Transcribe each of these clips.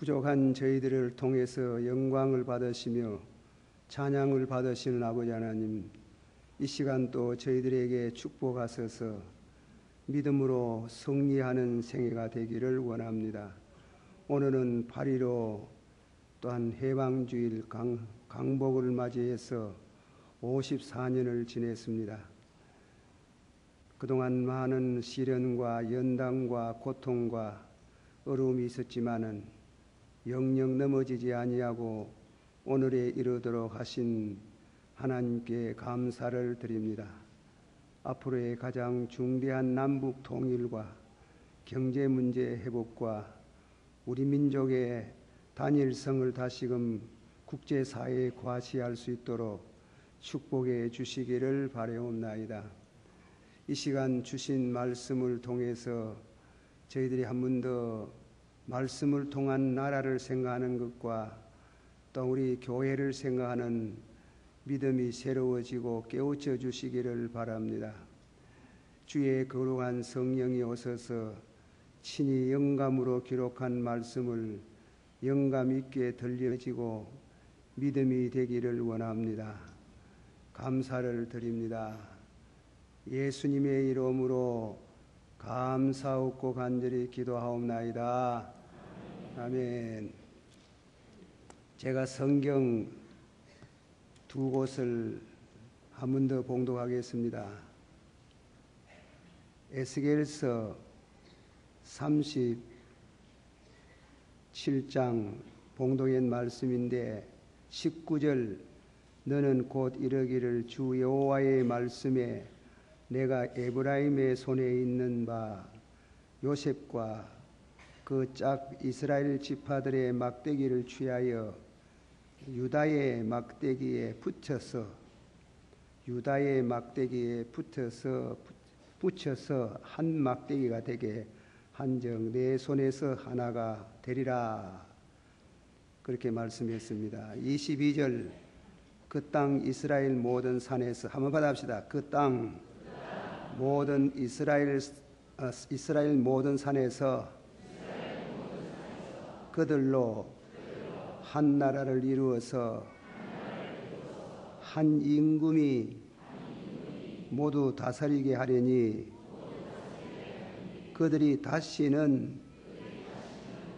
부족한 저희들을 통해서 영광을 받으시며 찬양을 받으시는 아버지 하나님, 이 시간 또 저희들에게 축복하셔서 믿음으로 승리하는 생애가 되기를 원합니다. 오늘은 8.15 또한 해방주일 강복을 맞이해서 54년을 지냈습니다. 그동안 많은 시련과 연단과 고통과 어려움이 있었지만은 영영 넘어지지 아니하고 오늘에 이르도록 하신 하나님께 감사를 드립니다. 앞으로의 가장 중대한 남북 통일과 경제 문제 회복과 우리 민족의 단일성을 다시금 국제사회에 과시할 수 있도록 축복해 주시기를 바라옵나이다. 이 시간 주신 말씀을 통해서 저희들이 한 번 더 말씀을 통한 나라를 생각하는 것과 또 우리 교회를 생각하는 믿음이 새로워지고 깨우쳐 주시기를 바랍니다. 주의 거룩한 성령이 오셔서 친히 영감으로 기록한 말씀을 영감 있게 들려지고 믿음이 되기를 원합니다. 감사를 드립니다. 예수님의 이름으로 감사하고 간절히 기도하옵나이다. 아멘. 제가 성경 두 곳을 한 번 더 봉독하겠습니다. 에스겔서 37장 봉독한 말씀인데 19절, 너는 곧 이르기를 주 여호와의 말씀에 내가 에브라임의 손에 있는 바 요셉과 그 짝 이스라엘 지파들의 막대기를 취하여 유다의 막대기에 붙여서 한 막대기가 되게 한정 내 손에서 하나가 되리라. 그렇게 말씀했습니다. 22절, 그 땅 이스라엘 모든 산에서, 한번 받아봅시다. 그 땅 모든 이스라엘 모든 산에서 그들로 한 나라를 이루어서 한 임금이 모두 다스리게 하려니 그들이 다시는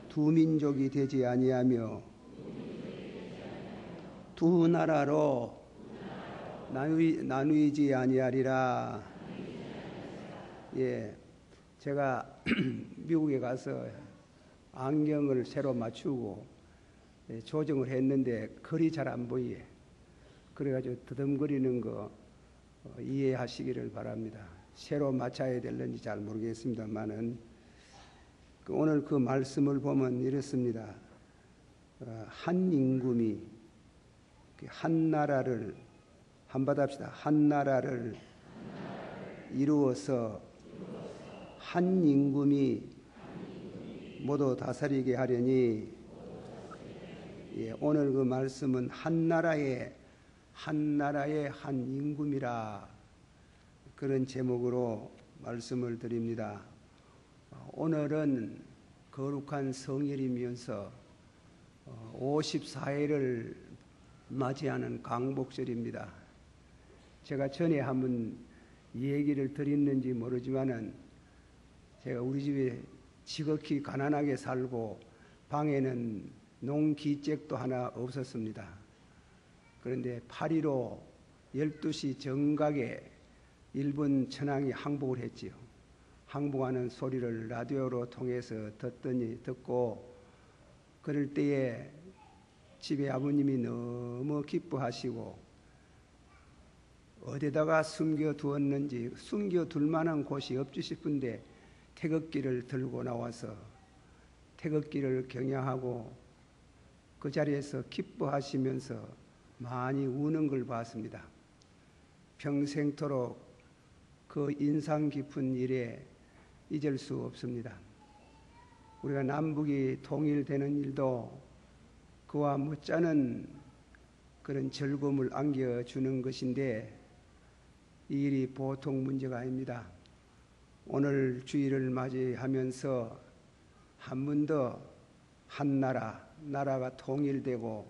두 민족이 되지 아니하며 두 나라로 나누이지 아니하리라. 예, 제가 미국에 가서 안경을 새로 맞추고 조정을 했는데 글이 잘 안 보이게, 그래가지고 더듬거리는 거 이해하시기를 바랍니다. 새로 맞춰야 될는지 잘 모르겠습니다만은 오늘 그 말씀을 보면 이렇습니다. 한 임금이 한 나라를, 한받합시다. 한 나라를 이루어서 한 임금이 모두 다스리게 하려니, 예, 오늘 그 말씀은 한 나라의 한 임금이라, 그런 제목으로 말씀을 드립니다. 오늘은 거룩한 성일이면서 54회를 맞이하는 강복절입니다. 제가 전에 한번 얘기를 드렸는지 모르지만은 제가 우리 집에 지극히 가난하게 살고 방에는 농기잭도 하나 없었습니다. 그런데 8.15 12시 정각에 일본 천황이 항복을 했지요. 항복하는 소리를 라디오로 통해서 듣고 그럴 때에 집에 아버님이 너무 기뻐하시고 어디다가 숨겨두었는지, 숨겨둘 만한 곳이 없지 싶은데 태극기를 들고 나와서 태극기를 경향하고 그 자리에서 기뻐하시면서 많이 우는 걸 봤습니다. 평생토록 그 인상 깊은 일에 잊을 수 없습니다. 우리가 남북이 통일되는 일도 그와 못지않은 그런 즐거움을 안겨주는 것인데 이 일이 보통 문제가 아닙니다. 오늘 주일을 맞이하면서 한 번 더 한 나라가 통일되고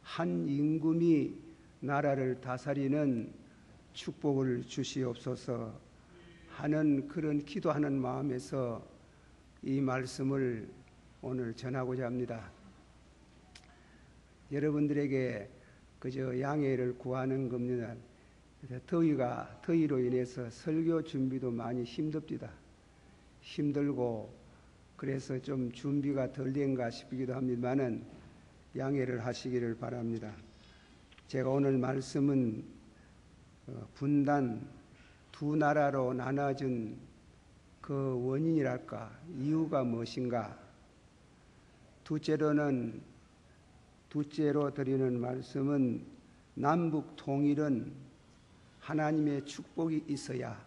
한 임금이 나라를 다스리는 축복을 주시옵소서 하는 그런 기도하는 마음에서 이 말씀을 오늘 전하고자 합니다. 여러분들에게 그저 양해를 구하는 겁니다. 더위로 인해서 설교 준비도 많이 힘들고 그래서 좀 준비가 덜 된가 싶기도 합니다만은 양해를 하시기를 바랍니다. 제가 오늘 말씀은 분단 두 나라로 나눠진 그 원인이랄까 이유가 무엇인가, 둘째로 드리는 말씀은 남북 통일은 하나님의 축복이 있어야,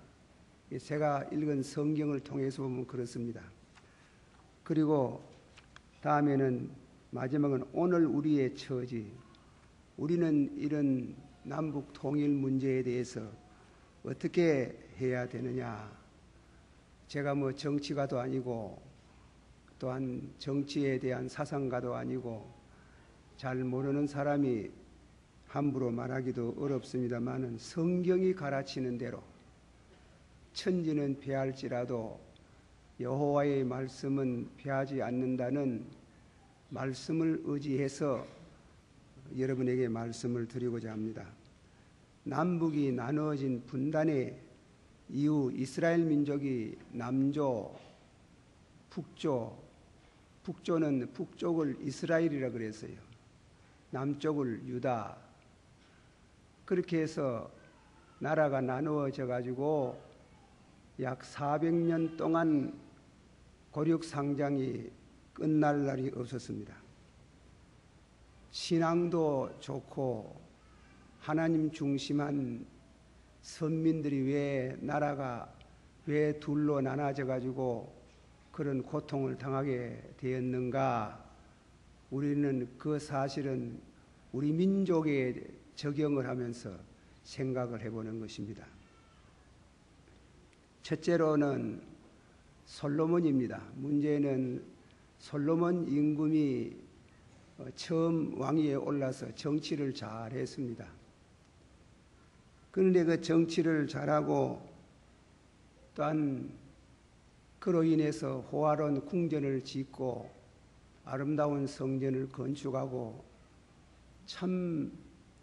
제가 읽은 성경을 통해서 보면 그렇습니다. 그리고 다음에는 마지막은 오늘 우리의 처지, 우리는 이런 남북 통일 문제에 대해서 어떻게 해야 되느냐. 제가 정치가도 아니고 또한 정치에 대한 사상가도 아니고 잘 모르는 사람이 함부로 말하기도 어렵습니다마는 성경이 가르치는 대로 천지는 패할지라도 여호와의 말씀은 패하지 않는다는 말씀을 의지해서 여러분에게 말씀을 드리고자 합니다. 남북이 나누어진 분단의 이후 이스라엘 민족이 남조, 북조는 북쪽을 이스라엘이라 그랬어요. 남쪽을 유다. 그렇게 해서 나라가 나누어져 가지고 약 400년 동안 고륙상장이 끝날 날이 없었습니다. 신앙도 좋고 하나님 중심한 선민들이 나라가 왜 둘로 나눠져 가지고 그런 고통을 당하게 되었는가? 우리는 그 사실은 우리 민족에 적용을 하면서 생각을 해보는 것입니다. 첫째로는 솔로몬입니다. 문제는 솔로몬 임금이 처음 왕위에 올라서 정치를 잘했습니다. 그런데 그 정치를 잘하고 또한 그로 인해서 호화로운 궁전을 짓고 아름다운 성전을 건축하고 참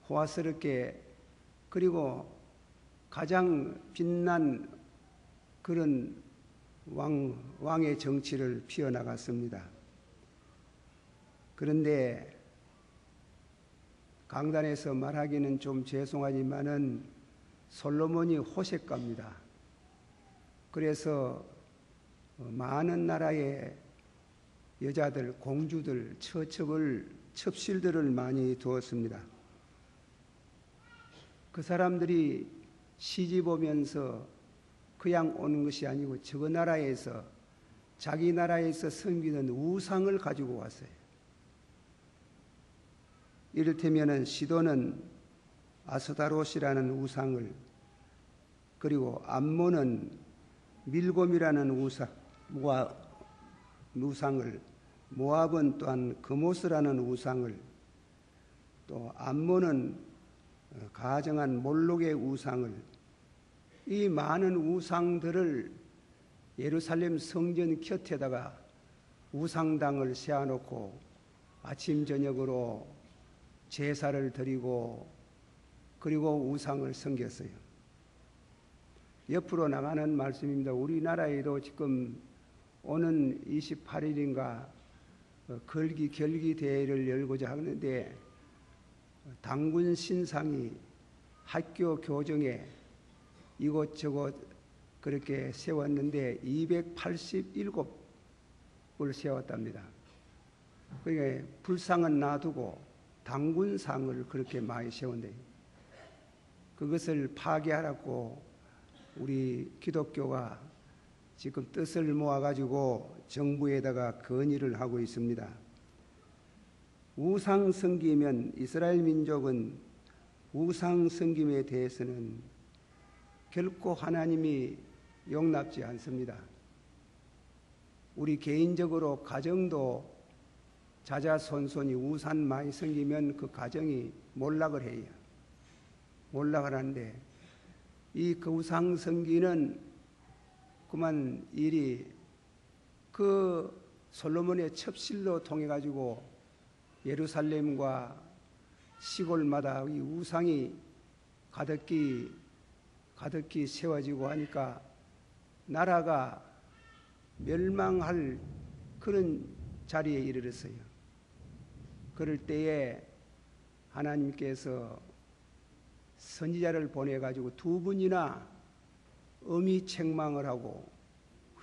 호화스럽게, 그리고 가장 빛난 그런 왕의 정치를 피워나갔습니다. 그런데 강단에서 말하기는 좀 죄송하지만은 솔로몬이 호색갑니다. 그래서 많은 나라의 여자들, 공주들, 첩실들을 많이 두었습니다. 그 사람들이 시집 오면서 그냥 오는 것이 아니고 저 나라에서, 자기 나라에서 섬기는 우상을 가지고 왔어요. 이를테면 시돈은 아스타롯이라는 우상을, 그리고 암몬은 밀곰이라는 우상을, 모압은 또한 그모스라는 우상을, 또 암몬은 가정한 몰록의 우상을, 이 많은 우상들을 예루살렘 성전 곁에다가 우상당을 세워놓고 아침 저녁으로 제사를 드리고 그리고 우상을 섬겼어요. 옆으로 나가는 말씀입니다. 우리나라에도 지금 오는 28일인가 결기 대회를 열고자 하는데 당군 신상이 학교 교정에 이곳저곳 그렇게 세웠는데 287을 세웠답니다. 그러니까 불상은 놔두고 당군상을 그렇게 많이 세웠는데 그것을 파괴하라고 우리 기독교가 지금 뜻을 모아가지고 정부에다가 건의를 하고 있습니다. 우상 섬기면, 이스라엘 민족은 우상 섬김에 대해서는 결코 하나님이 용납지 않습니다. 우리 개인적으로 가정도 자자손손이 우상 많이 섬기면 그 가정이 몰락을 해요. 몰락을 하는데 그 우상 섬기는 그만 일이 그 솔로몬의 첩실로 통해 가지고 예루살렘과 시골마다 이 우상이 가득히 세워지고 하니까 나라가 멸망할 그런 자리에 이르렀어요. 그럴 때에 하나님께서 선지자를 보내가지고 두 분이나 엄히 책망을 하고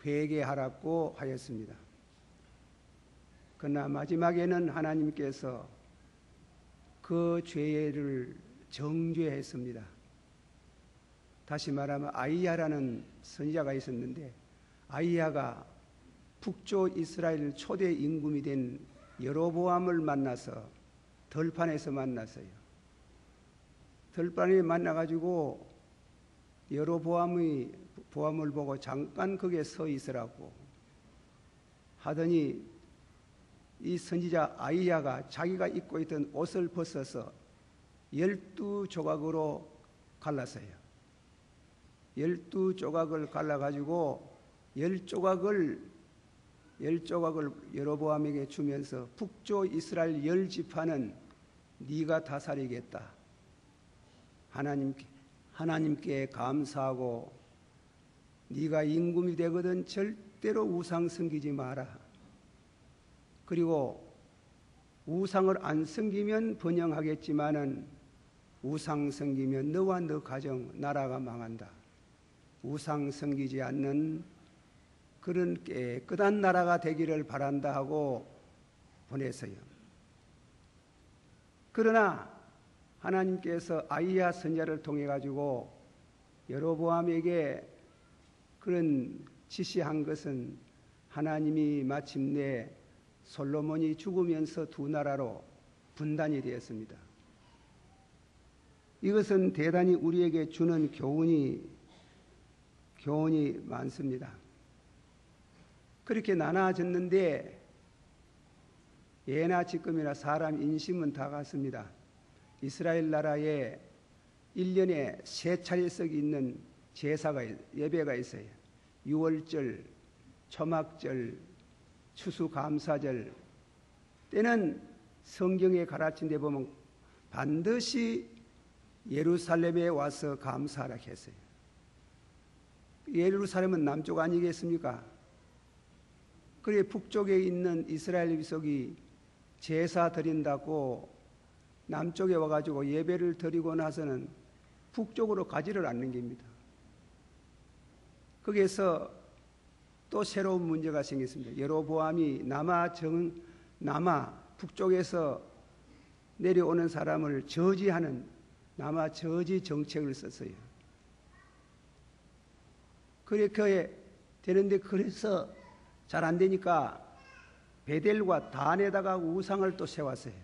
회개하라고 하였습니다. 그러나 마지막에는 하나님께서 그 죄를 정죄했습니다. 다시 말하면 아이야라는 선지자가 있었는데 아이야가 북쪽 이스라엘 초대 임금이 된 여로보암을 만나서 들판에서 만났어요. 들판에 만나가지고 여로보암을 보고 잠깐 거기에 서 있으라고 하더니 이 선지자 아이야가 자기가 입고 있던 옷을 벗어서 12조각으로 갈랐어요. 12조각을 갈라가지고 10조각을 여로보암에게 주면서 북쪽 이스라엘 10지파는 네가 다스리겠다. 하나님께 감사하고 네가 임금이 되거든 절대로 우상 섬기지 마라. 그리고 우상을 안 섬기면 번영하겠지만은 우상 섬기면 너와 너 가정 나라가 망한다. 우상 섬기지 않는 그런 깨끗한 나라가 되기를 바란다 하고 보냈어요. 그러나 하나님께서 아이야 선지자를 통해 가지고 여로보암에게 그런 지시한 것은 하나님이 마침내 솔로몬이 죽으면서 두 나라로 분단이 되었습니다. 이것은 대단히 우리에게 주는 교훈이 많습니다. 그렇게 나눠졌는데 예나 지금이나 사람 인심은 다 같습니다. 이스라엘 나라에 1년에 3차례씩 있는 예배가 있어요. 유월절, 초막절, 추수감사절 때는 성경에 가르친 데 보면 반드시 예루살렘에 와서 감사하라 했어요. 예루살렘은 남쪽 아니겠습니까? 그래 북쪽에 있는 이스라엘 민족이 제사 드린다고 남쪽에 와가지고 예배를 드리고 나서는 북쪽으로 가지를 않는 겁니다. 거기에서 또 새로운 문제가 생겼습니다. 여로보암이 남아 북쪽에서 내려오는 사람을 저지하는 남아 저지 정책을 썼어요. 그렇게 되는데 그래서 잘 안 되니까 베델과 단에다가 우상을 또 세웠어요.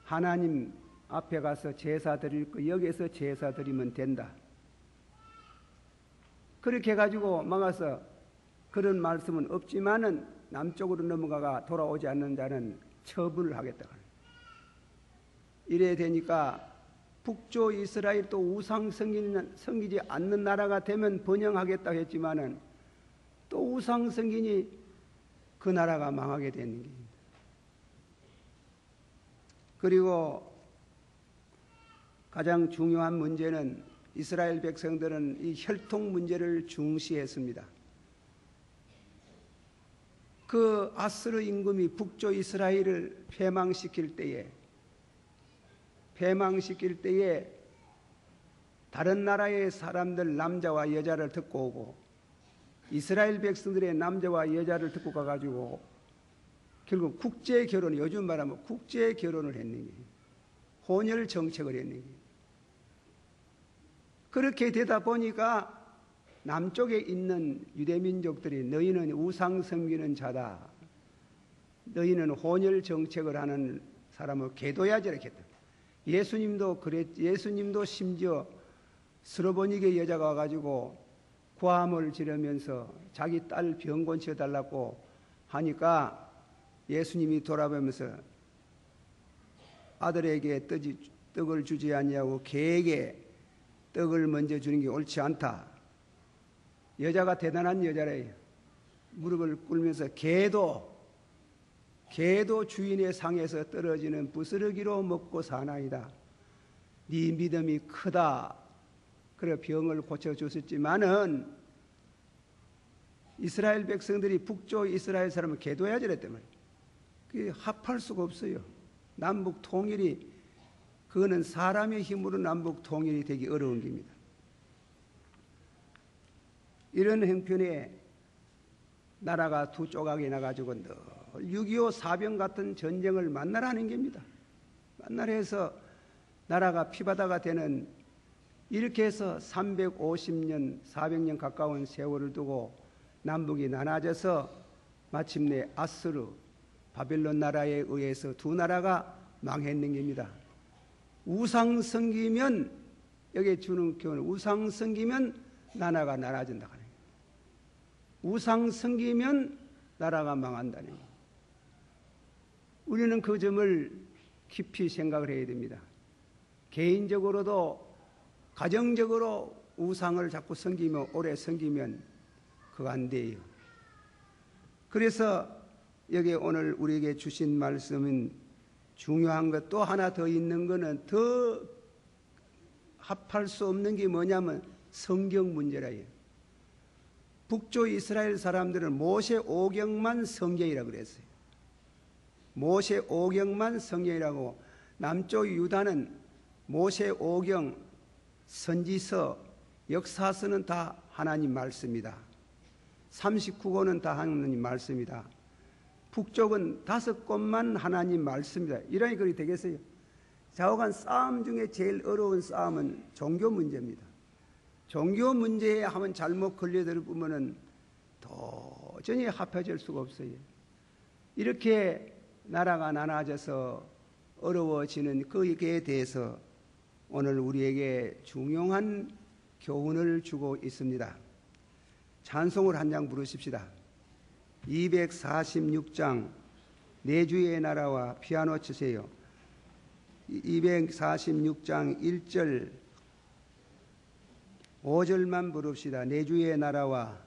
하나님 앞에 가서 제사 드릴 거 여기에서 제사 드리면 된다. 그렇게 해가지고 막아서 그런 말씀은 없지만은 남쪽으로 넘어가가 돌아오지 않는 자는 처분을 하겠다. 이래 되니까 북쪽 이스라엘 또 우상 섬기지 않는 나라가 되면 번영하겠다고 했지만은 또 우상 섬기니 그 나라가 망하게 되는 겁니다. 그리고 가장 중요한 문제는 이스라엘 백성들은 이 혈통 문제를 중시했습니다. 그 아스르 임금이 북쪽 이스라엘을 패망시킬 때에 다른 나라의 사람들 남자와 여자를 듣고 오고 이스라엘 백성들의 남자와 여자를 듣고 가가지고 결국 국제 결혼, 요즘 말하면 국제 결혼을 했는 거예요. 혼혈 정책을 했는 거예요. 그렇게 되다 보니까 남쪽에 있는 유대민족들이 너희는 우상 섬기는 자다. 너희는 혼혈 정책을 하는 사람을 계도해야지 이렇게 했다. 예수님도 심지어 스로보니게 여자가 와가지고 고함을 지르면서 자기 딸 병 고쳐달라고 하니까 예수님이 돌아보면서 아들에게 떡을 주지 아니하고 개에게 떡을 먼저 주는 게 옳지 않다. 여자가 대단한 여자래요. 무릎을 꿇으면서 개도 주인의 상에서 떨어지는 부스러기로 먹고 사나이다. 네 믿음이 크다. 그래 병을 고쳐줬었지만은 이스라엘 백성들이 북쪽 이스라엘 사람을 개도해야 저랬단 말이에요. 그게 합할 수가 없어요. 남북 통일이 그거는 사람의 힘으로 남북 통일이 되기 어려운 겁니다. 이런 형편에 나라가 두 조각이 나가지고 늘 6.25 사병 같은 전쟁을 만나라는 겁니다. 만나라 해서 나라가 피바다가 되는 이렇게 해서 350년, 400년 가까운 세월을 두고 남북이 나눠져서 마침내 아수르, 바벨론 나라에 의해서 두 나라가 망했는 겁니다. 우상 섬기면 여기에 주는 교훈은 우상 섬기면 나라가 나눠진다 하는 거예요. 우상 섬기면 나라가 망한다는 거예요. 우리는 그 점을 깊이 생각을 해야 됩니다. 개인적으로도 가정적으로 우상을 자꾸 섬기며 오래 섬기면 그거 안 돼요. 그래서 여기 오늘 우리에게 주신 말씀은 중요한 것 또 하나 더 있는 거는 더 합할 수 없는 게 뭐냐면 성경 문제라요. 북쪽 이스라엘 사람들은 모세 오경만 성경이라고 그랬어요. 모세 오경만 성경이라고, 남쪽 유다는 모세 오경, 선지서, 역사서는 다 하나님 말씀이다. 39권은 다 하나님 말씀이다. 북쪽은 5권만 하나님 말씀이다. 이러니 그리 되겠어요? 좌우간 싸움 중에 제일 어려운 싸움은 종교 문제입니다. 종교 문제에 한번 잘못 걸려들으면은 도저히 합해질 수가 없어요. 이렇게 나라가 나눠져서 어려워지는 거기에 대해서 오늘 우리에게 중요한 교훈을 주고 있습니다. 찬송을 한 장 부르십시다. 246장 내 주의 나라와 피아노 치세요. 246장 1절 5절만 부릅시다. 내 주의 나라와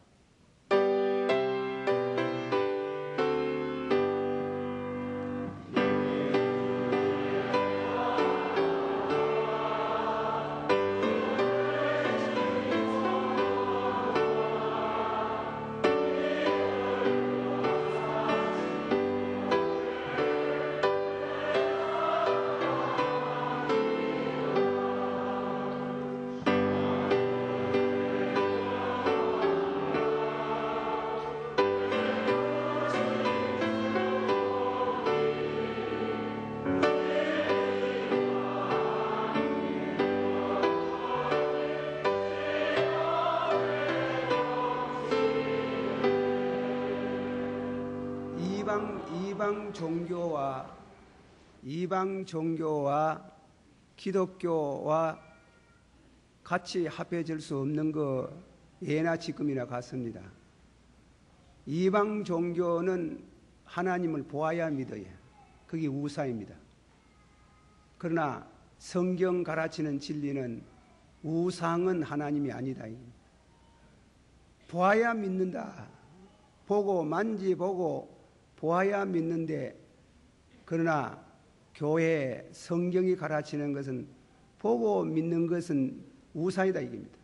이방 종교와 기독교와 같이 합해질 수 없는 거 예나 지금이나 같습니다. 이방 종교는 하나님을 보아야 믿어요. 그게 우사입니다. 그러나 성경 가르치는 진리는 우상은 하나님이 아니다. 보아야 믿는다. 보고 만지보고 보아야 믿는데, 그러나 교회 성경이 가르치는 것은 보고 믿는 것은 우상이다 이겁니다.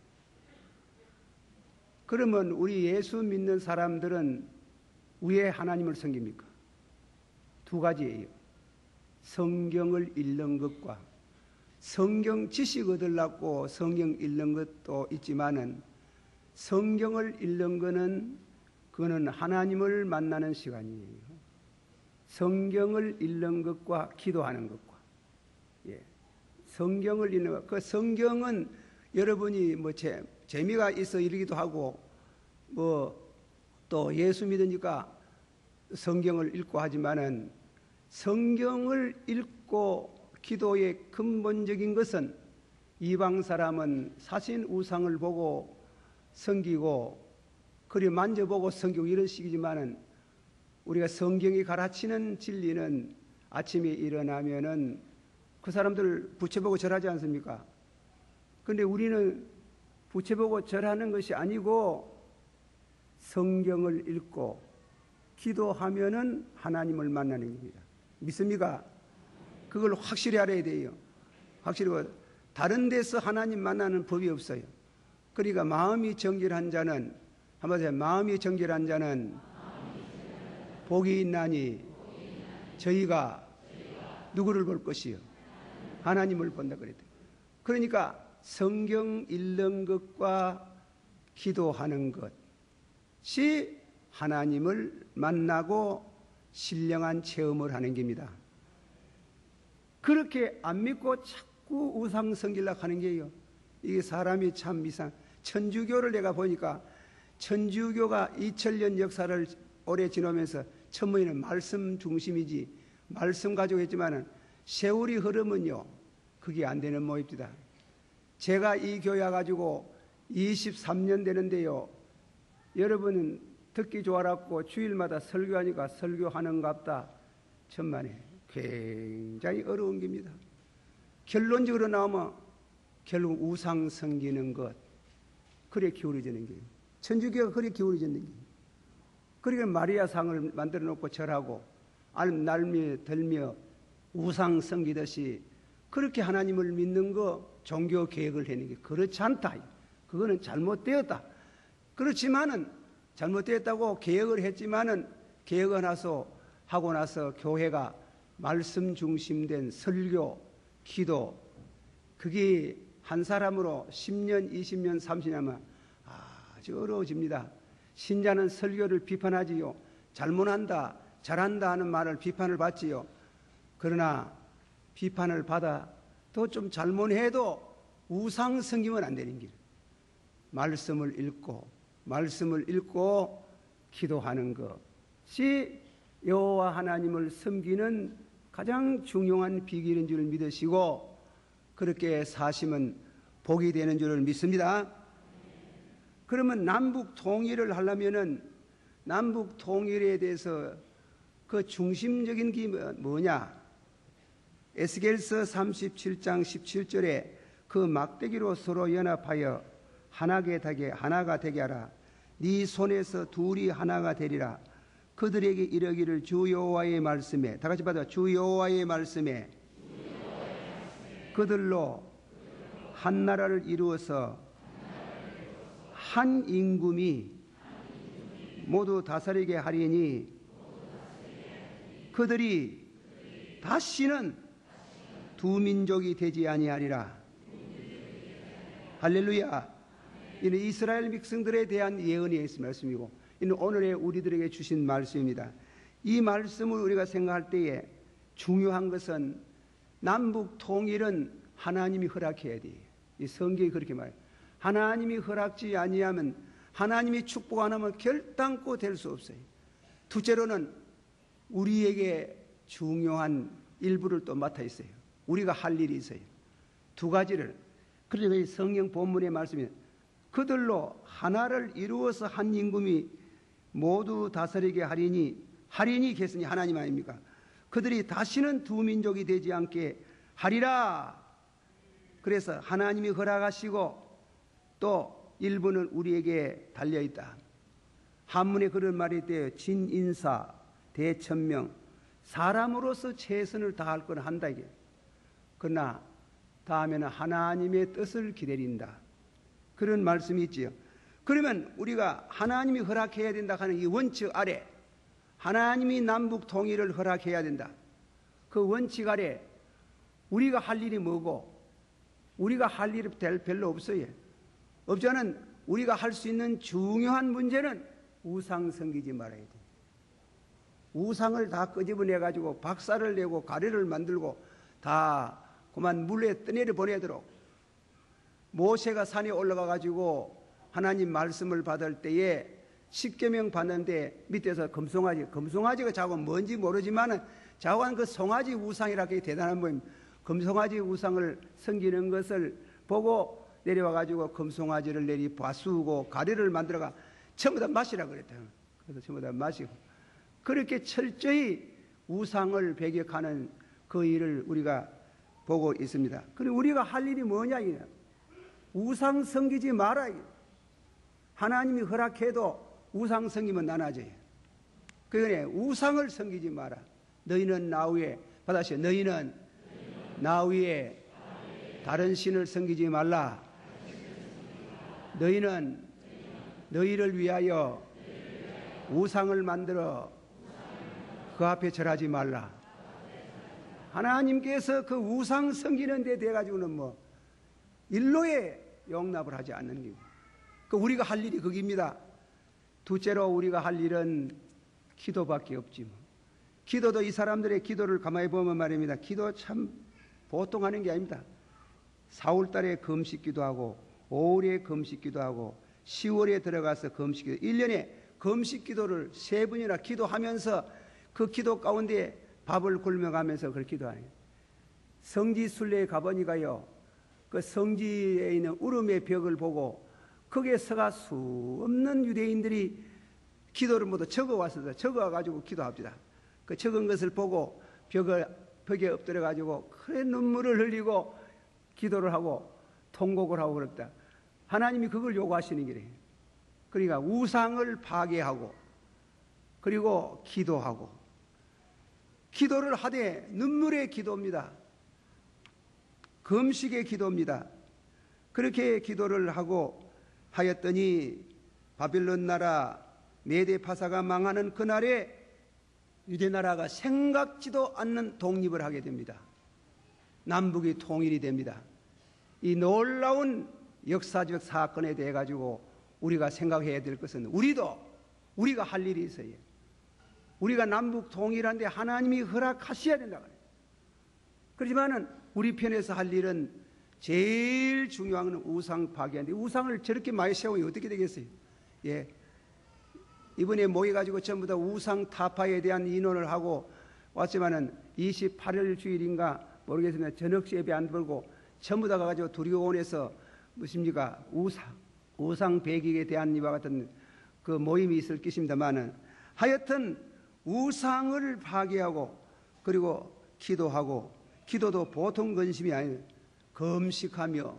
그러면 우리 예수 믿는 사람들은 왜 하나님을 섬깁니까? 두 가지예요. 성경을 읽는 것과 성경 지식 얻으려고 성경 읽는 것도 있지만은 성경을 읽는 것은 그거는 하나님을 만나는 시간이에요. 성경을 읽는 것과 기도하는 것과, 성경을 읽는 것, 그 성경은 여러분이 뭐 재미가 있어 이러기도 하고, 뭐 또 예수 믿으니까 성경을 읽고 하지만은 성경을 읽고 기도의 근본적인 것은 이방 사람은 사신 우상을 보고 섬기고 그리 만져보고 섬기고 이런 식이지만은 우리가 성경이 가르치는 진리는 아침에 일어나면은 그 사람들 부채 보고 절하지 않습니까? 그런데 우리는 부채 보고 절하는 것이 아니고 성경을 읽고 기도하면은 하나님을 만나는 겁니다. 믿습니까? 그걸 확실히 알아야 돼요. 확실히 다른 데서 하나님 만나는 법이 없어요. 그러니까 마음이 정결한 자는 한번 해서 마음이 정결한 자는 복이 있나니 저희가 누구를 볼 것이요? 하나님을 본다 그랬대요. 그러니까 성경 읽는 것과 기도하는 것이 하나님을 만나고 신령한 체험을 하는 겁니다. 그렇게 안 믿고 자꾸 우상 섬기려고 하는 게요. 이게 사람이 참 이상. 천주교를 내가 보니까 천주교가 2000년 역사를 오래 지나면서 천문이는 말씀 중심이지 말씀 가지고 했지만은 세월이 흐르면요 그게 안 되는 모입니다. 제가 이 교회 가지고 23년 되는데요. 여러분은 듣기 좋아라고 주일마다 설교하니까 설교하는갑다. 천만에 굉장히 어려운 겁니다. 결론적으로 나오면 결국 우상 섬기는 것 그래 기울어지는 거예요. 천주교가 그래 기울어지는 거예요. 그러니까 마리아상을 만들어 놓고 절하고 날며 들며 우상 섬기듯이 그렇게 하나님을 믿는 거 종교 개혁을 하는 게 그렇지 않다. 그거는 잘못되었다. 그렇지만은 잘못되었다고 개혁을 했지만은 개혁을 하고 나서 교회가 말씀 중심된 설교, 기도 그게 한 사람으로 10년, 20년, 30년만 아주 어려워집니다. 신자는 설교를 비판하지요. 잘못한다, 잘한다 하는 말을 비판을 받지요. 그러나 비판을 받아 또 좀 잘못해도 우상 섬기면 안 되는 길. 말씀을 읽고 기도하는 것이 여호와 하나님을 섬기는 가장 중요한 비결인 줄 믿으시고 그렇게 사시면 복이 되는 줄을 믿습니다. 그러면 남북 통일을 하려면은 남북 통일에 대해서 그 중심적인 게 뭐냐? 에스겔서 37장 17절에 그 막대기로 서로 연합하여 하나가 되게 하라. 네 손에서 둘이 하나가 되리라. 그들에게 이르기를 주 여호와의 말씀에 다 같이 받아 주 여호와의 말씀에 그들로 한 나라를 이루어서 한 임금이 모두 다스리게 하리니 그들이 다시는 두 민족이 되지 아니하리라. 할렐루야. 이는 이스라엘 백성들에 대한 예언이 있는 말씀이고 이는 오늘의 우리들에게 주신 말씀입니다. 이 말씀을 우리가 생각할 때에 중요한 것은 남북 통일은 하나님이 허락해야 돼. 이 성경이 그렇게 말해요. 하나님이 허락지 아니하면 하나님이 축복 안 하면 결단코 될 수 없어요. 둘째로는 우리에게 중요한 일부를 또 맡아 있어요. 우리가 할 일이 있어요. 두 가지를. 그래서 성경 본문의 말씀이 그들로 하나를 이루어서 한 임금이 모두 다스리게 하리니 계시니 하나님 아닙니까? 그들이 다시는 두 민족이 되지 않게 하리라. 그래서 하나님이 허락하시고 또 일부는 우리에게 달려있다. 한문에 그런 말이 있대요. 진인사 대천명 사람으로서 최선을 다할 건 한다 이게. 그러나 다음에는 하나님의 뜻을 기다린다. 그런 말씀이 있지요. 그러면 우리가 하나님이 허락해야 된다 하는 이 원칙 아래 하나님이 남북 통일을 허락해야 된다. 그 원칙 아래 우리가 할 일이 뭐고 우리가 할 일이 별로 없어요. 없자는 우리가 할 수 있는 중요한 문제는 우상 섬기지 말아야 돼. 우상을 다 끄집어내가지고 박살을 내고 가래를 만들고 다 그만 물에 떠내려 보내도록 모세가 산에 올라가가지고 하나님 말씀을 받을 때에 십계명 받는데 밑에서 금송아지가 자고 뭔지 모르지만은 자고한 그 송아지 우상이라 게 대단한 모임. 금송아지 우상을 섬기는 것을 보고 내려와가지고 금송아지를 내리 봐수고 가래를 만들어가 전부 다 마시라 그랬대요. 그래서 전부 다 마시고 그렇게 철저히 우상을 배격하는 그 일을 우리가 보고 있습니다. 그리고 우리가 할 일이 뭐냐, 이게. 우상 섬기지 마라. 하나님이 허락해도 우상 섬기면 나눠져요. 그러니 우상을 섬기지 마라. 너희는 나 위에, 받아시오. 너희는 나 위에 다른 신을 섬기지 말라. 너희는 너희를 위하여 우상을 만들어 그 앞에 절하지 말라. 하나님께서 그 우상 섬기는 데 돼가지고는 뭐 일로의 용납을 하지 않는 겁니다. 그 우리가 할 일이 거기입니다. 둘째로 우리가 할 일은 기도밖에 없지 뭐. 기도도 이 사람들의 기도를 가만히 보면 말입니다. 기도 참 보통 하는 게 아닙니다. 4월달에 금식기도 하고 5월에 금식기도 하고 10월에 들어가서 금식기도, 1년에 금식기도를 3번이나 기도하면서 그 기도 가운데 밥을 굶어가면서 그걸 기도하는 거예요. 성지순례에 가보니까요, 그 성지에 있는 울음의 벽을 보고 거기에 서가 수 없는 유대인들이 기도를 모두 적어와서 적어가지고 기도합니다. 그 적은 것을 보고 벽에 엎드려가지고 그래 눈물을 흘리고 기도를 하고 통곡을 하고 그랬다. 하나님이 그걸 요구하시는 길이에요. 그러니까 우상을 파괴하고 그리고 기도하고, 기도를 하되 눈물의 기도입니다. 금식의 기도입니다. 그렇게 기도를 하고 하였더니 바빌론 나라 메대 파사가 망하는 그날에 유대 나라가 생각지도 않는 독립을 하게 됩니다. 남북이 통일이 됩니다. 이 놀라운 역사적 사건에 대해 가지고 우리가 생각해야 될 것은 우리가 할 일이 있어요. 우리가 남북 통일하는데 하나님이 허락하셔야 된다. 그렇지만은 우리 편에서 할 일은 제일 중요한 건 우상 파괴인데, 우상을 저렇게 많이 세우면 어떻게 되겠어요? 예. 이번에 모여가지고 전부 다 우상 타파에 대한 인원을 하고 왔지만은 28일 주일인가 모르겠습니다. 저녁 예배 안 들고 전부 다 가가지고 두리온에서 무엇입니까? 우상 배격에 대한 이와 같은 그 모임이 있을 것입니다만은, 하여튼 우상을 파괴하고 그리고 기도하고, 기도도 보통 근심이 아니에요. 금식하며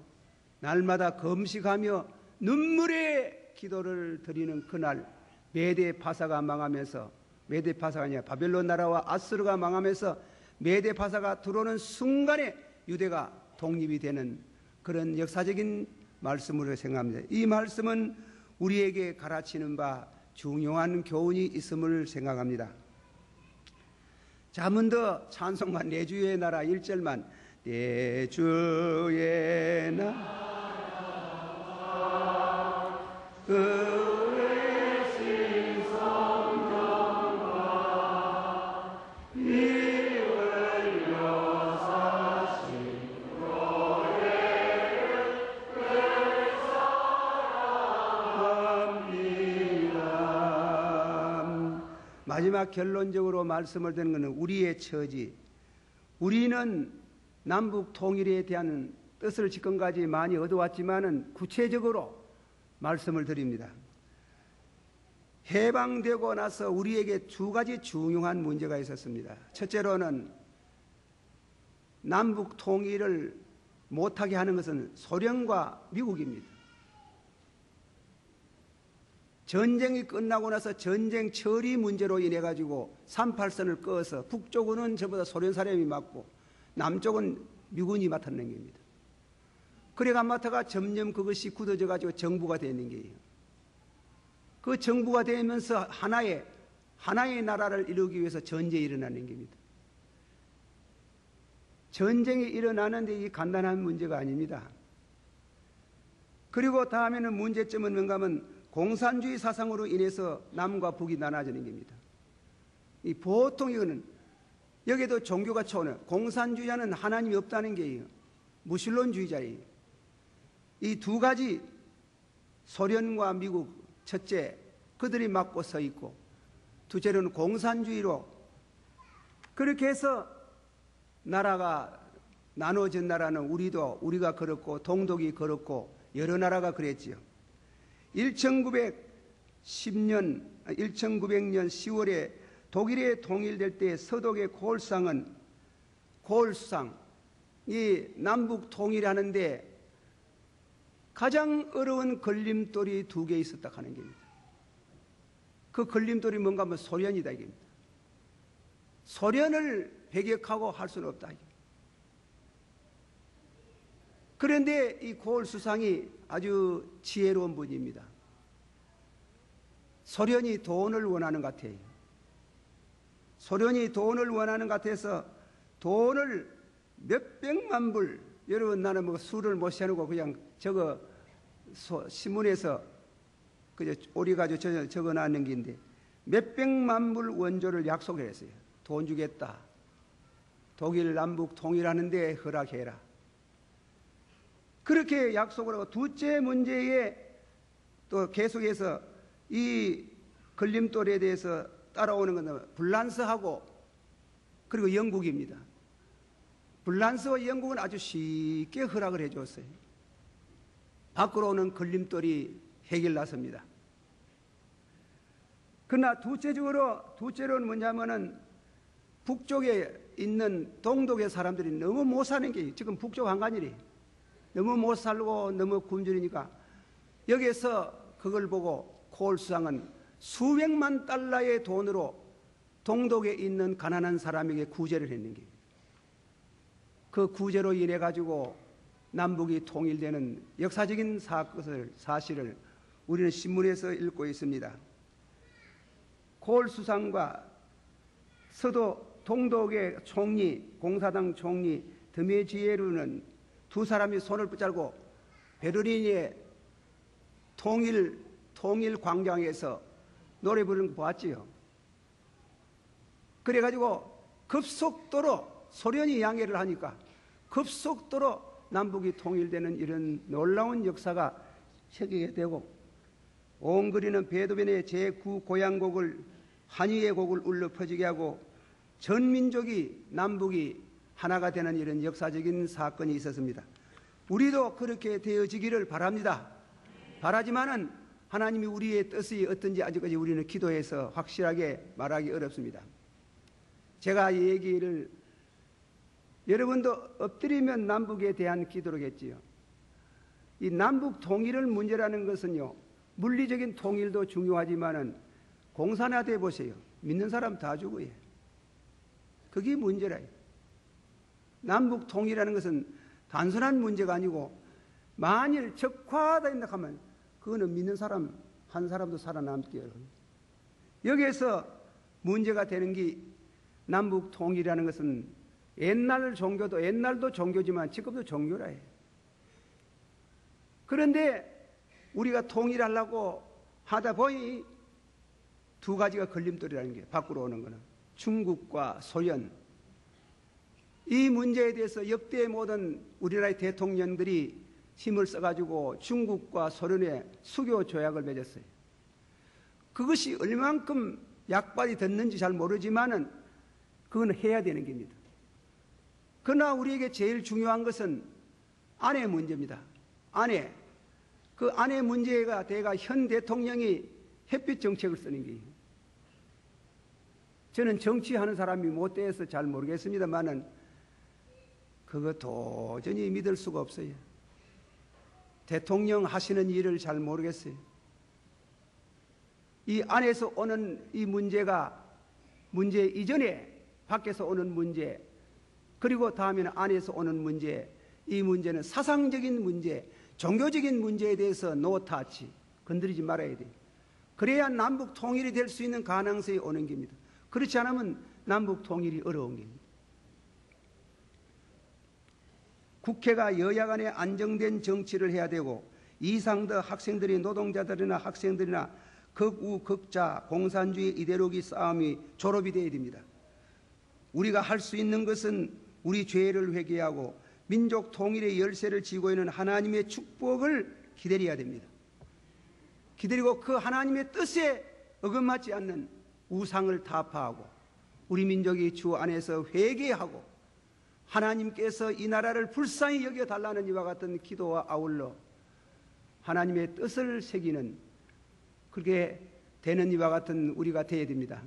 날마다 금식하며 눈물의 기도를 드리는 그날, 메대 파사가 망하면서, 메대 파사가 아니라 바벨론 나라와 아스르가 망하면서 메대 파사가 들어오는 순간에 유대가 독립이 되는 그런 역사적인 말씀으로 생각합니다. 이 말씀은 우리에게 가르치는 바 중요한 교훈이 있음을 생각합니다. 자, 한 번 더 찬송가 내 주의 나라 1절만, 내 주의 나라 그의 신성전과 이를 여사신 노래를 사랑합니다. 마지막 결론적으로 말씀을 드리는 것은 우리의 처지, 우리는 남북 통일에 대한 뜻을 지금까지 많이 얻어왔지만은 구체적으로 말씀을 드립니다. 해방되고 나서 우리에게 두 가지 중요한 문제가 있었습니다. 첫째로는 남북 통일을 못하게 하는 것은 소련과 미국입니다. 전쟁이 끝나고 나서 전쟁 처리 문제로 인해 가지고 38선을 꺼서 북쪽은 전부 다 소련 사람이 맡고 남쪽은 미군이 맡았는 겁니다. 그래가 맡아가 점점 그것이 굳어져 가지고 정부가 되는 거예요. 그 정부가 되면서 하나의 나라를 이루기 위해서 전쟁이 일어나는 겁니다. 전쟁이 일어나는데 이 간단한 문제가 아닙니다. 그리고 다음에는 문제점은 뭔가 하면 공산주의 사상으로 인해서 남과 북이 나눠지는 겁니다. 이 보통 이거는 여기도 종교가 초는 공산주의자는 하나님이 없다는 게예요. 무신론주의자예요. 이 두 가지 소련과 미국, 첫째 그들이 맞고 서 있고, 둘째로는 공산주의로 그렇게 해서 나라가 나눠진 나라는 우리가 그렇고 동독이 그렇고 여러 나라가 그랬지요. 1900년 10월에 독일에 통일될 때 서독의 고을상은 고을수상, 이 남북 통일하는데 가장 어려운 걸림돌이 2개 있었다 하는 겁니다. 그 걸림돌이 뭔가 하면 소련이다 이겁니다. 소련을 배격하고 할 수는 없다. 그런데 이 고을수상이 아주 지혜로운 분입니다. 소련이 돈을 원하는 것 같아요. 소련이 돈을 원하는 것 같아서 돈을 몇백만 불, 여러분 나는 뭐 수를 못 세우고 그냥 저거 신문에서 그저 오리가지고 적어놨는 게인데 몇백만 불 원조를 약속을 했어요. 돈 주겠다. 독일 남북 통일하는데 허락해라. 그렇게 약속을 하고 둘째 문제에 또 계속해서 이 걸림돌에 대해서 따라오는 것은 불란스하고 그리고 영국입니다. 불란스와 영국은 아주 쉽게 허락을 해줬어요. 밖으로 오는 걸림돌이 해결났습니다. 그러나 둘째로는 뭐냐면은 북쪽에 있는 동독의 사람들이 너무 못 사는 게 지금 북쪽 한간일이 너무 못 살고 너무 굶주리니까 여기에서 그걸 보고 고을수상은 수백만 달러의 돈으로 동독에 있는 가난한 사람에게 구제를 했는 게 그 구제로 인해 가지고 남북이 통일되는 역사적인 사실을 우리는 신문에서 읽고 있습니다. 고을수상과 동독의 총리, 공사당 총리 드메지에르는 두 사람이 손을 붙잡고 베를린의 통일 광장에서 노래 부르는 거 봤지요. 그래가지고 급속도로 소련이 양해를 하니까 급속도로 남북이 통일되는 이런 놀라운 역사가 새기게 되고 옹그리는 베토벤의 제9고향곡을 한의의 곡을 울려 퍼지게 하고 전 민족이 남북이 하나가 되는 이런 역사적인 사건이 있었습니다. 우리도 그렇게 되어지기를 바랍니다. 바라지만은 하나님이 우리의 뜻이 어떤지 아직까지 우리는 기도해서 확실하게 말하기 어렵습니다. 제가 이 얘기를 여러분도 엎드리면 남북에 대한 기도로겠지요. 이 남북 통일을 문제라는 것은요, 물리적인 통일도 중요하지만은 공산화돼 보세요. 믿는 사람 다 죽어요. 그게 문제라요. 남북 통일이라는 것은 단순한 문제가 아니고 만일 적화하다 하면 그거는 믿는 사람 한 사람도 살아남게요. 여기에서 문제가 되는 게 남북 통일이라는 것은 옛날도 종교지만 지금도 종교라 해요. 그런데 우리가 통일하려고 하다 보니 두 가지가 걸림돌이라는 게 밖으로 오는 거는 중국과 소련. 이 문제에 대해서 역대 모든 우리나라의 대통령들이 힘을 써가지고 중국과 소련의 수교 조약을 맺었어요. 그것이 얼만큼 약발이 됐는지 잘 모르지만은 그건 해야 되는 겁니다. 그러나 우리에게 제일 중요한 것은 아내 문제입니다. 아내. 그 아내 문제가 대가 현 대통령이 햇빛 정책을 쓰는 거예요. 저는 정치하는 사람이 못 돼서 잘 모르겠습니다만은 그거 도저히 믿을 수가 없어요. 대통령 하시는 일을 잘 모르겠어요. 이 안에서 오는 이 문제가 문제 이전에 밖에서 오는 문제 그리고 다음에는 안에서 오는 문제 이 문제는 사상적인 문제 종교적인 문제에 대해서 노타치 건드리지 말아야 돼요. 그래야 남북 통일이 될 수 있는 가능성이 오는 겁니다. 그렇지 않으면 남북 통일이 어려운 겁니다. 국회가 여야 간에 안정된 정치를 해야 되고 이상더 학생들이 노동자들이나 학생들이나 극우 극자 공산주의 이데올로기 싸움이 졸업이 되어야 됩니다. 우리가 할 수 있는 것은 우리 죄를 회개하고 민족 통일의 열쇠를 쥐고 있는 하나님의 축복을 기다려야 됩니다. 기다리고 그 하나님의 뜻에 어긋맞지 않는 우상을 타파하고 우리 민족이 주 안에서 회개하고 하나님께서 이 나라를 불쌍히 여겨달라는 이와 같은 기도와 아울러 하나님의 뜻을 새기는 그렇게 되는 이와 같은 우리가 되어야 됩니다.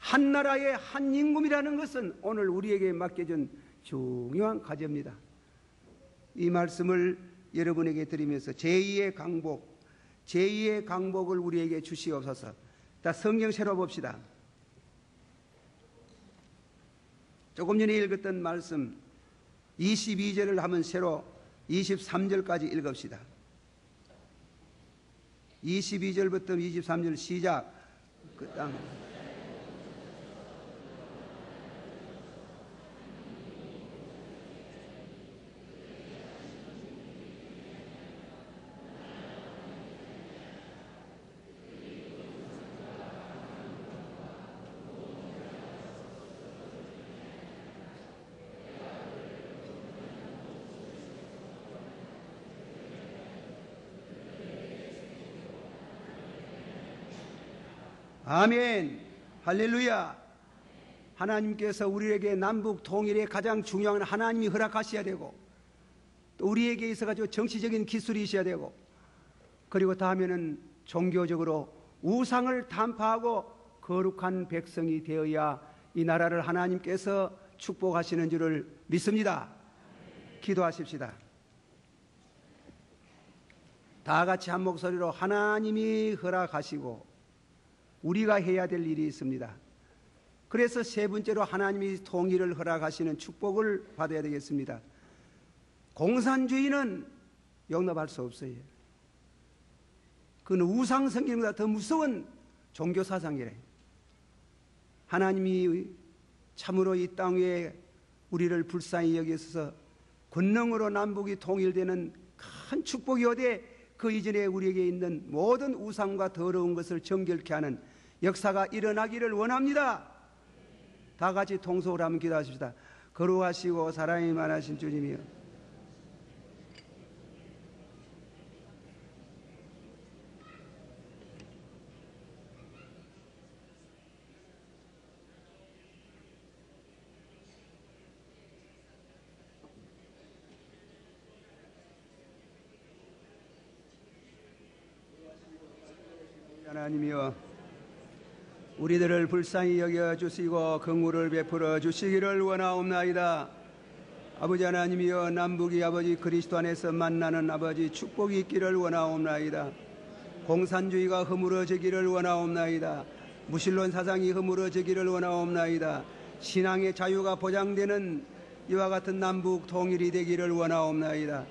한 나라의 한 임금이라는 것은 오늘 우리에게 맡겨진 중요한 과제입니다. 이 말씀을 여러분에게 드리면서 제2의 강복을 우리에게 주시옵소서. 자, 성경 새로 봅시다. 조금 전에 읽었던 말씀 22절을 하면 새로 23절까지 읽읍시다. 22절부터 23절 시작. 그 땅. 아멘. 할렐루야. 하나님께서 우리에게 남북 통일의 가장 중요한 하나님이 허락하셔야 되고, 또 우리에게 있어가지고 정치적인 기술이 있어야 되고, 그리고 다음에는 종교적으로 우상을 탄파하고 거룩한 백성이 되어야 이 나라를 하나님께서 축복하시는 줄을 믿습니다. 기도하십시다. 다 같이 한 목소리로 하나님이 허락하시고 우리가 해야 될 일이 있습니다. 그래서 세 번째로 하나님이 통일을 허락하시는 축복을 받아야 되겠습니다. 공산주의는 용납할 수 없어요. 그건 우상 성경보다 더 무서운 종교 사상이래. 하나님이 참으로 이 땅에 우리를 불쌍히 여기셔서 권능으로 남북이 통일되는 큰 축복이 오되 그 이전에 우리에게 있는 모든 우상과 더러운 것을 정결케 하는 역사가 일어나기를 원합니다. 다 같이 통속을 한번 기도하십시다. 거룩하시고 사랑이 많으신 주님이여, 하나님이여, 우리들을 불쌍히 여겨주시고 긍휼을 베풀어 주시기를 원하옵나이다. 아버지 하나님이여, 남북이 아버지 그리스도 안에서 만나는 아버지 축복이 있기를 원하옵나이다. 공산주의가 허물어지기를 원하옵나이다. 무신론 사상이 허물어지기를 원하옵나이다. 신앙의 자유가 보장되는 이와 같은 남북 통일이 되기를 원하옵나이다.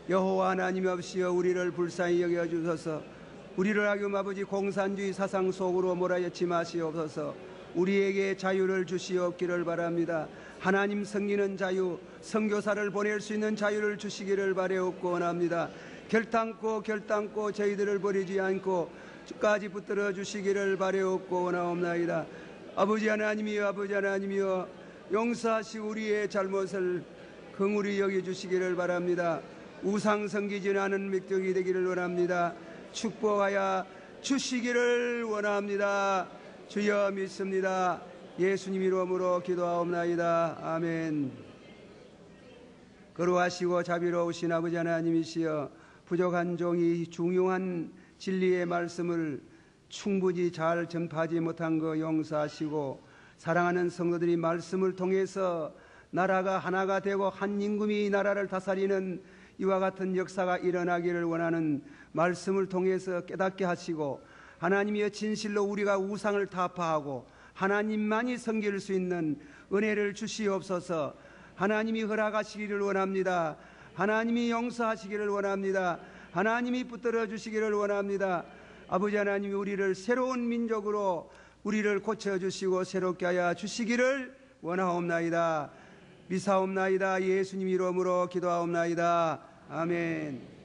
여호와 하나님 없이여 우리를 불쌍히 여겨주소서. 우리를 하여금 아버지 공산주의 사상 속으로 몰아넣지 마시옵소서. 우리에게 자유를 주시옵기를 바랍니다. 하나님 섬기는 자유, 선교사를 보낼 수 있는 자유를 주시기를 바라옵고 원합니다. 결단코 저희들을 버리지 않고 끝까지 붙들어 주시기를 바라옵고 원하옵나이다. 아버지 하나님이여, 용서하시고 우리의 잘못을 긍휼히 여겨주시기를 바랍니다. 우상 섬기지 않은 백성이 되기를 원합니다. 축복하여 주시기를 원합니다. 주여 믿습니다. 예수님 이름으로 기도하옵나이다. 아멘. 거룩하시고 자비로우신 아버지 하나님이시여, 부족한 종이 중요한 진리의 말씀을 충분히 잘 전파하지 못한 거 용서하시고, 사랑하는 성도들이 말씀을 통해서 나라가 하나가 되고 한 임금이 나라를 다스리는 이와 같은 역사가 일어나기를 원하는 말씀을 통해서 깨닫게 하시고, 하나님이여 진실로 우리가 우상을 타파하고 하나님만이 섬길 수 있는 은혜를 주시옵소서. 하나님이 허락하시기를 원합니다. 하나님이 용서하시기를 원합니다. 하나님이 붙들어 주시기를 원합니다. 아버지 하나님이 우리를 새로운 민족으로 우리를 고쳐주시고 새롭게 하여 주시기를 원하옵나이다. 미사옵나이다. 예수님 이름으로 기도하옵나이다. 아멘.